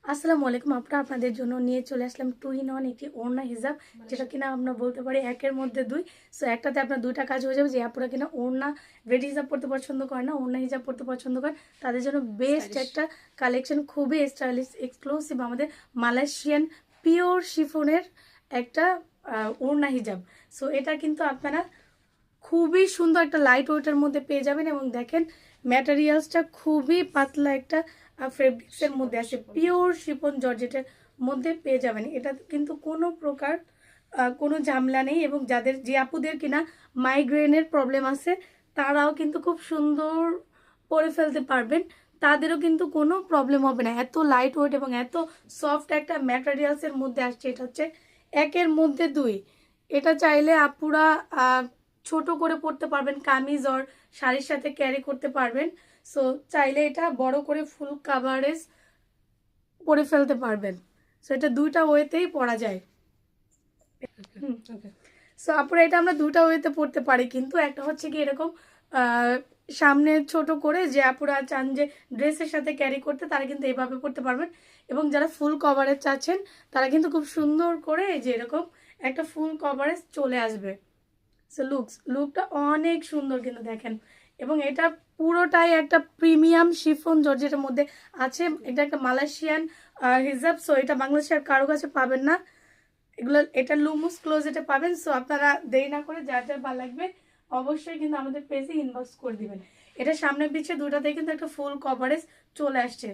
আসসালামু আলাইকুম। আপনাদের জন্য নিয়ে চলে আসলাম টু ইন ওয়ান একটি ওড়না হিজাব, যেটা কিনা আমরা বলতে পারি একের মধ্যে দুই। সো একটাতে আপনার দুইটা কাজ হয়ে যাবে। যে আপুরা কিনা ওড়না রেডি হিজাব পড়তে পছন্দ করে না, ওড়না হিজাব পড়তে পছন্দ করে, তাদের জন্য বেস্ট একটা কালেকশন, খুবই স্টাইলিশ এক্সক্লুসিভ আমাদের মালয়েশিয়ান পিওর শিফনের একটা ওড়না হিজাব। সো এটা কিন্তু আপনারা খুবই সুন্দর একটা লাইট ওয়েটের মধ্যে পেয়ে যাবেন। এবং দেখেন ম্যাটেরিয়ালসটা খুবই পাতলা একটা ফেব্রিক্সের মধ্যে আছে, পিওর শিফন জর্জেটের মধ্যে পেয়ে যাবেন। এটা কিন্তু কোনো প্রকার কোনো ঝামেলা নেই। এবং যে আপুদের কিনা মাইগ্রেনের প্রবলেম আছে তারাও কিন্তু খুব সুন্দর পরে ফেলতে পারবেন, তাদেরও কিন্তু কোনো প্রবলেম হবে না। এত লাইট ওয়েট এবং এত সফট একটা ম্যাটেরিয়ালসের মধ্যে আসছে। এটা হচ্ছে একের মধ্যে দুই। এটা চাইলে আপুরা ছোট করে পরতে পারবেন, কামিজ আর শাড়ির সাথে ক্যারি করতে পারবেন। সো চাইলে এটা বড় করে ফুল কাভারেজ পরে ফেলতে পারবেন। সো এটা দুইটা ওয়েতেই পরা যায়। সো আপুরা এটা আমরা দুটা ওয়েতে পড়তে পারি, কিন্তু একটা হচ্ছে কি এরকম সামনে ছোট করে, যে আপুরা চান যে ড্রেসের সাথে ক্যারি করতে, তারা কিন্তু এইভাবে পড়তে পারবেন। এবং যারা ফুল কভারেজ চাচ্ছেন তারা কিন্তু খুব সুন্দর করে যে এরকম একটা ফুল কভারেজ চলে আসবে। সো লুকটা অনেক সুন্দর কিন্তু দেখেন। এবং এটা পুরোটাই একটা প্রিমিয়াম শিফন জর্জেটের মধ্যে আছে। এটা একটা মালয়েশিয়ান হিজাব। সো এটা বাংলাদেশের কারো কাছে পাবেন না। এটা লুমুস ক্লোজেটে পাবেন। সো আপনারা দেরি না করে যার যার ভালো লাগবে অবশ্যই কিন্তু আমাদের পেজে ইনবক্স করে দিবেন। এটা সামনের পিছে দুটাতেই কিন্তু একটা ফুল কভারেজ চলে আসছে।